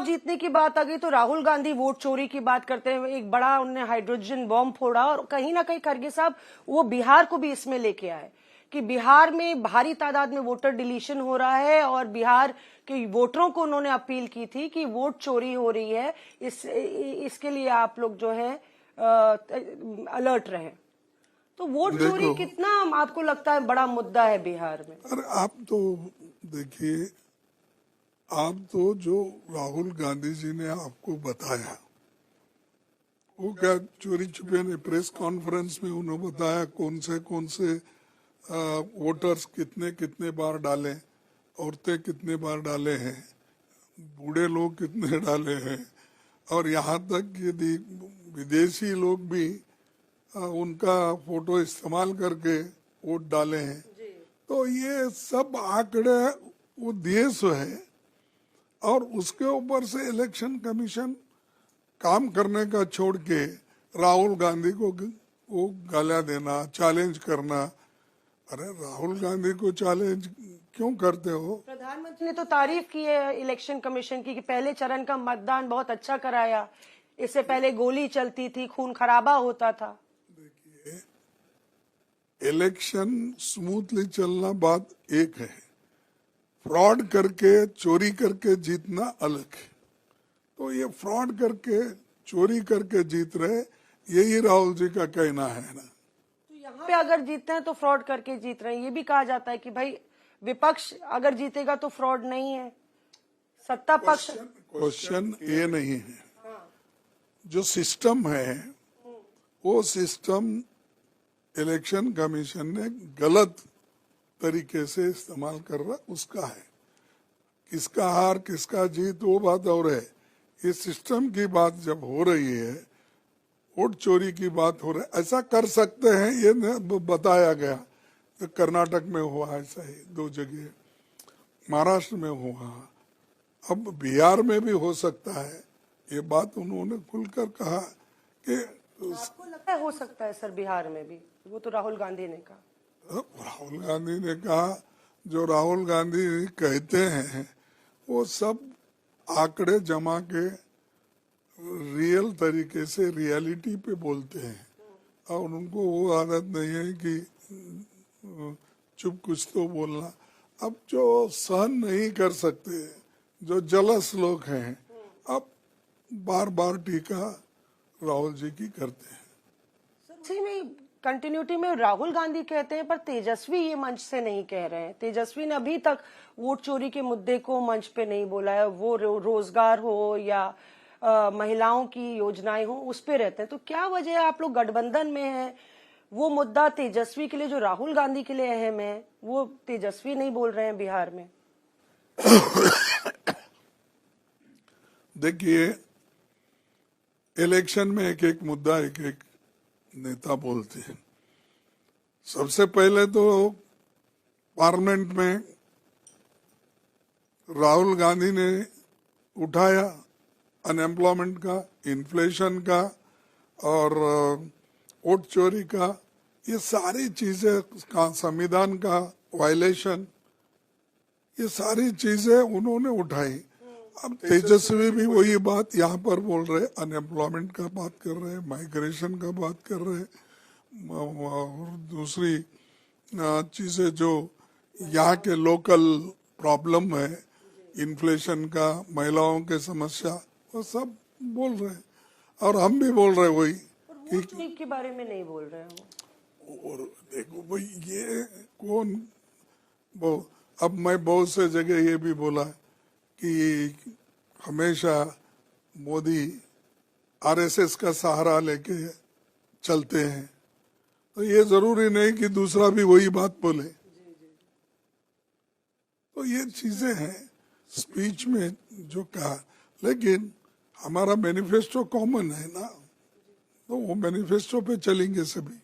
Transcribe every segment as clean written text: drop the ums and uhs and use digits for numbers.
चुनाव जीतने की बात आ गई तो राहुल गांधी वोट चोरी की बात करते हैं, एक बड़ा उन्होंने हाइड्रोजन बॉम्ब फोड़ा और कहीं ना कहीं खड़गे साहब वो बिहार को भी इसमें लेके आए कि बिहार में भारी तादाद में वोटर डिलीशन हो रहा है और बिहार के वोटरों को उन्होंने अपील की थी कि वोट चोरी हो रही है, इसके लिए आप लोग जो है अलर्ट रहे। तो वोट चोरी कितना आपको लगता है बड़ा मुद्दा है बिहार में? अरे आप तो देखिए, आप तो जो राहुल गांधी जी ने आपको बताया वो क्या चोरी छुपे ने प्रेस कॉन्फ्रेंस में उन्होंने बताया कौन से वोटर्स कितने कितने बार डाले, औरतें कितने बार डाले हैं, बूढ़े लोग कितने डाले हैं, और यहाँ तक यदि विदेशी लोग भी उनका फोटो इस्तेमाल करके वोट डाले हैं। तो ये सब आंकड़े वो दिए सो है और उसके ऊपर से इलेक्शन कमीशन काम करने का छोड़ के राहुल गांधी को वो गालियां देना, चैलेंज करना। अरे राहुल गांधी को चैलेंज क्यों करते हो? प्रधानमंत्री ने तो तारीफ की है इलेक्शन कमीशन की कि पहले चरण का मतदान बहुत अच्छा कराया, इससे पहले गोली चलती थी, खून खराबा होता था। देखिए, इलेक्शन स्मूथली चलना बात एक है, फ्रॉड करके चोरी करके जीतना अलग है। तो ये फ्रॉड करके चोरी करके जीत रहे, यही राहुल जी का कहना है ना। तो यहाँ पे अगर जीतते हैं तो फ्रॉड करके जीत रहे हैं, ये भी कहा जाता है कि भाई विपक्ष अगर जीतेगा तो फ्रॉड नहीं है, सत्ता पक्ष। क्वेश्चन ये नहीं है, जो सिस्टम है वो सिस्टम इलेक्शन कमीशन ने गलत तरीके से इस्तेमाल कर रहा, उसका है। किसका हार किसका जीत वो बात और है। ये सिस्टम की बात जब हो रही है, वोट चोरी की बात हो रही है, ऐसा कर सकते हैं ये बताया गया। तो कर्नाटक में हुआ ऐसा ही 2 जगह, महाराष्ट्र में हुआ, अब बिहार में भी हो सकता है। ये बात उन्होंने खुलकर कहा कि आपको लगता है हो सकता है सर बिहार में भी? वो तो राहुल गांधी ने कहा। राहुल गांधी ने कहा, जो राहुल गांधी कहते हैं वो सब आंकड़े जमा के रियल तरीके से रियलिटी पे बोलते हैं और उनको वो आदत नहीं है कि चुप कुछ तो बोलना। अब जो सहन नहीं कर सकते, जो जलस लोग हैं, अब बार बार टीका राहुल जी की करते हैं। सच्ची में कंटिन्यूटी में राहुल गांधी कहते हैं पर तेजस्वी ये मंच से नहीं कह रहे हैं। तेजस्वी ने अभी तक वोट चोरी के मुद्दे को मंच पे नहीं बोला है, वो रोजगार हो या महिलाओं की योजनाएं हो उस पे रहते हैं। तो क्या वजह है, आप लोग गठबंधन में हैं, वो मुद्दा तेजस्वी के लिए जो राहुल गांधी के लिए अहम है वो तेजस्वी नहीं बोल रहे हैं बिहार में? देखिए, इलेक्शन में एक एक मुद्दा एक एक नेता बोलते हैं। सबसे पहले तो पार्लियामेंट में राहुल गांधी ने उठाया अनएम्प्लॉयमेंट का, इन्फ्लेशन का और वोट चोरी का, ये सारी चीजें का, संविधान का वायलेशन, ये सारी चीजें उन्होंने उठाई। अब तेजस्वी भी वही बात यहाँ पर बोल रहे, अनएम्प्लॉयमेंट का बात कर रहे, माइग्रेशन का बात कर रहे, और दूसरी चीजें जो यहाँ के लोकल प्रॉब्लम है, इन्फ्लेशन का, महिलाओं के समस्या, वो सब बोल रहे हैं। और हम भी बोल रहे वही के बारे में नहीं बोल रहे हैं वो। और देखो भाई, ये कौन अब मैं बहुत से जगह ये भी बोला कि हमेशा मोदी आरएसएस का सहारा लेके चलते हैं, तो ये जरूरी नहीं कि दूसरा भी वही बात बोले। तो ये चीजें हैं स्पीच में जो कहा, लेकिन हमारा मैनिफेस्टो कॉमन है ना, तो वो मैनिफेस्टो पे चलेंगे सभी।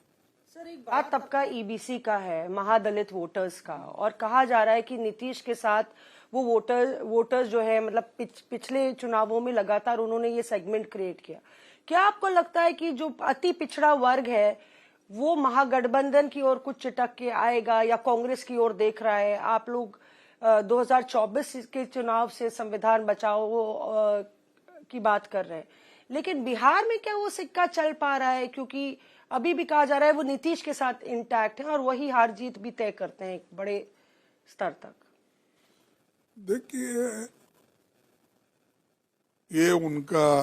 सर एक बात तबका ईबीसी का है, महादलित वोटर्स का, और कहा जा रहा है कि नीतीश के साथ वो वोटर्स जो है मतलब पिछले चुनावों में लगातार उन्होंने ये सेगमेंट क्रिएट किया। क्या आपको लगता है कि जो अति पिछड़ा वर्ग है वो महागठबंधन की ओर कुछ चिटक के आएगा या कांग्रेस की ओर देख रहा है? आप लोग 2024 के चुनाव से संविधान बचाओ की बात कर रहे हैं, लेकिन बिहार में क्या वो सिक्का चल पा रहा है? क्योंकि अभी भी कहा जा रहा है वो नीतीश के साथ इंटैक्ट है और वही हार जीत भी तय करते हैं एक बड़े स्तर तक। देखिए, ये उनका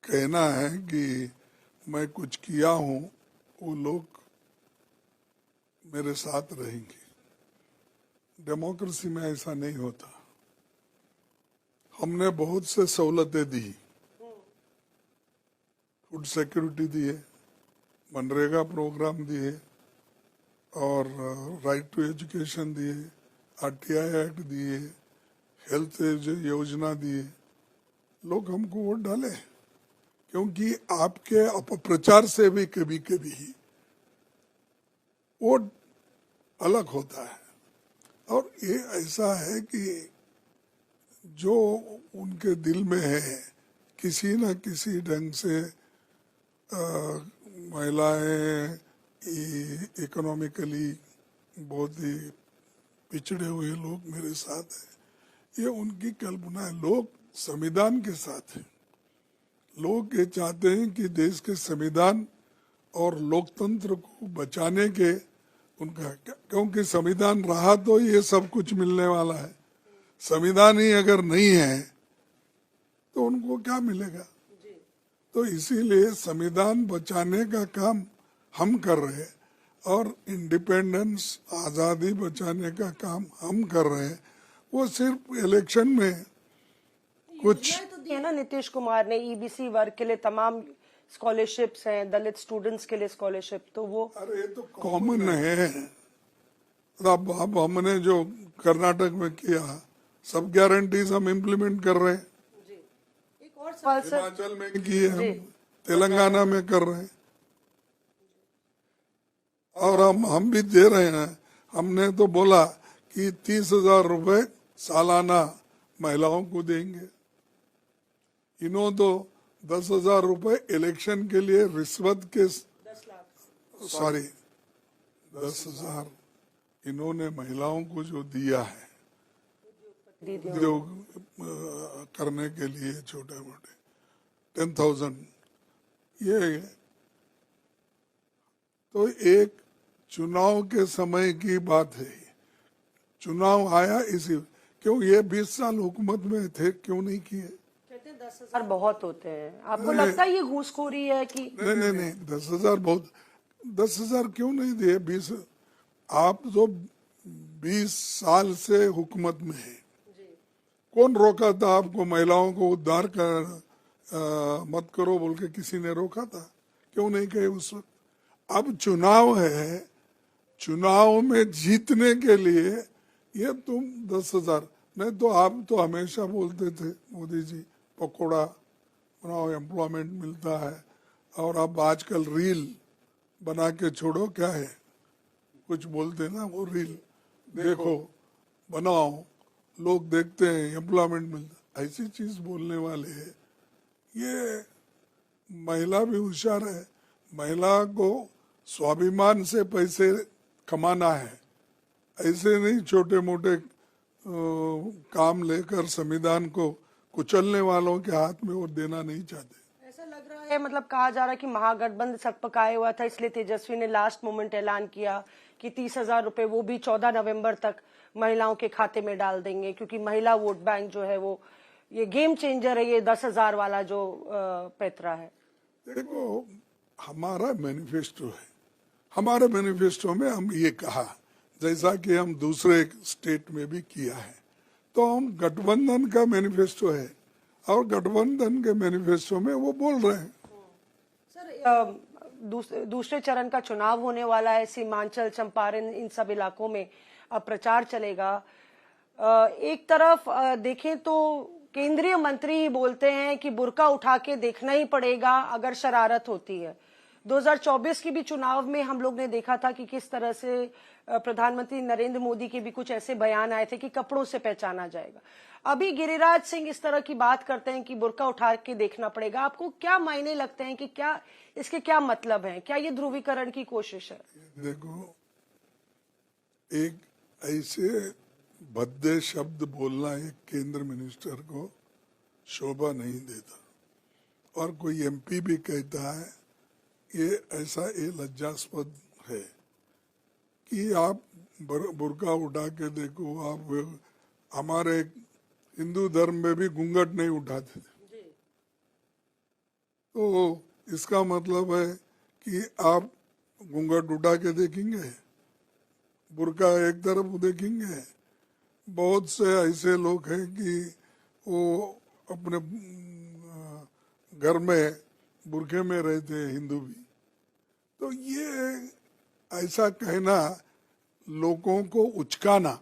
कहना है कि मैं कुछ किया हूं, वो लोग मेरे साथ रहेंगे। डेमोक्रेसी में ऐसा नहीं होता। हमने बहुत से सहूलतें दी, फूड सिक्योरिटी दिए, मनरेगा प्रोग्राम दिए और राइट टू एजुकेशन दिए, आरटीआई एक्ट दिए, हेल्थ योजना दिए। लोग हमको वोट डाले क्योंकि आपके अपप्रचार से भी कभी कभी वोट अलग होता है। और ये ऐसा है कि जो उनके दिल में है, किसी न किसी ढंग से महिलाएं इकोनॉमिकली बहुत ही पिछड़े हुए लोग मेरे साथ हैं, ये उनकी कल्पना है। लोग संविधान के साथ हैं। लोग ये चाहते हैं कि देश के संविधान और लोकतंत्र को बचाने के उनका, क्योंकि संविधान रहा तो ये सब कुछ मिलने वाला है। संविधान ही अगर नहीं है तो उनको क्या मिलेगा? तो इसीलिए संविधान बचाने का काम हम कर रहे हैं और इंडिपेंडेंस, आजादी बचाने का काम हम कर रहे हैं। वो सिर्फ इलेक्शन में कुछ तो दिया ना नीतीश कुमार ने, ईबीसी वर्ग के लिए तमाम स्कॉलरशिप्स हैं, दलित स्टूडेंट्स के लिए स्कॉलरशिप, तो वो अरे ये तो कॉमन है। अब हमने जो कर्नाटक में किया, सब गारंटीज हम इम्प्लीमेंट कर रहे हैं। एक और सवाल सर, हिमाचल में किए, हम तेलंगाना में कर रहे हैं और हम भी दे रहे हैं। हमने तो बोला कि 30,000 रुपए सालाना महिलाओं को देंगे। इन्होंने तो 10,000 रुपए इलेक्शन के लिए रिश्वत के 10,000 इन्होंने महिलाओं को जो दिया है उद्योग करने के लिए, छोटे मोटे 10,000, ये तो एक चुनाव के समय की बात है। चुनाव आया इसी, क्यों ये 20 साल हुकूमत में थे, क्यों नहीं किए? कहते हैं 10,000 बहुत होते हैं। आपको लगता है ये घूसखोरी है कि नहीं, 10,000 बहुत। 10,000 क्यों नहीं दिए? 20, आप जो 20 साल से हुकूमत में है, कौन रोका था आपको? महिलाओं को उद्धार कर मत करो बोल के किसी ने रोका था? क्यों नहीं कहे उस वक्त? अब चुनाव है, चुनाव में जीतने के लिए ये तुम 10,000 नहीं तो आप तो हमेशा बोलते थे मोदी जी, पकौड़ा बनाओ, एम्प्लॉयमेंट मिलता है। और अब आजकल रील बना के छोड़ो, क्या है कुछ बोलते ना, वो रील देखो, बनाओ, लोग देखते हैं, एम्प्लॉयमेंट मिलता, ऐसी चीज बोलने वाले हैं। ये महिला भी होशियार है। महिला को स्वाभिमान से पैसे कमाना है, ऐसे नहीं छोटे मोटे काम लेकर संविधान को कुचलने वालों के हाथ में वो देना नहीं चाहते। ऐसा लग रहा है, मतलब कहा जा रहा है कि महागठबंधन सकपकाए हुआ था, इसलिए तेजस्वी ने लास्ट मोमेंट ऐलान किया कि 30,000 रुपए वो भी 14 नवंबर तक महिलाओं के खाते में डाल देंगे, क्योंकि महिला वोट बैंक जो है वो ये गेम चेंजर है, ये 10,000 वाला जो पैतरा है। देखो, हमारा मैनिफेस्टो है, हमारे मैनिफेस्टो में हम ये कहा, जैसा कि हम दूसरे स्टेट में भी किया है, तो हम गठबंधन का मैनिफेस्टो है और गठबंधन के मैनिफेस्टो में वो बोल रहे हैं। सर, दूसरे चरण का चुनाव होने वाला है, सीमांचल, चंपारण, इन सब इलाकों में अब प्रचार चलेगा। एक तरफ देखें तो केंद्रीय मंत्री ही बोलते हैं कि बुर्का उठा के देखना ही पड़ेगा अगर शरारत होती है। 2024 के भी चुनाव में हम लोग ने देखा था कि किस तरह से प्रधानमंत्री नरेंद्र मोदी के भी कुछ ऐसे बयान आए थे कि कपड़ों से पहचाना जाएगा। अभी गिरिराज सिंह इस तरह की बात करते हैं कि बुर्का उठा के देखना पड़ेगा। आपको क्या मायने लगते हैं कि क्या इसके क्या मतलब है? क्या ये ध्रुवीकरण की कोशिश है? देखो, एक ऐसे भद्दे शब्द बोलना एक केंद्र मिनिस्टर को शोभा नहीं देता। और कोई एमपी भी कहता है ये ऐसा ये लज्जास्पद है कि आप बुर्का उठा के देखो। आप हमारे हिंदू धर्म में भी घूंघट नहीं उठाते थे, तो इसका मतलब है कि आप घूंघट उठा के देखेंगे, बुर्का एक तरफ देखेंगे। बहुत से ऐसे लोग हैं कि वो अपने घर में बुर्के में रहते हैं, हिंदू भी। तो ये ऐसा कहना, लोगों को उचकाना,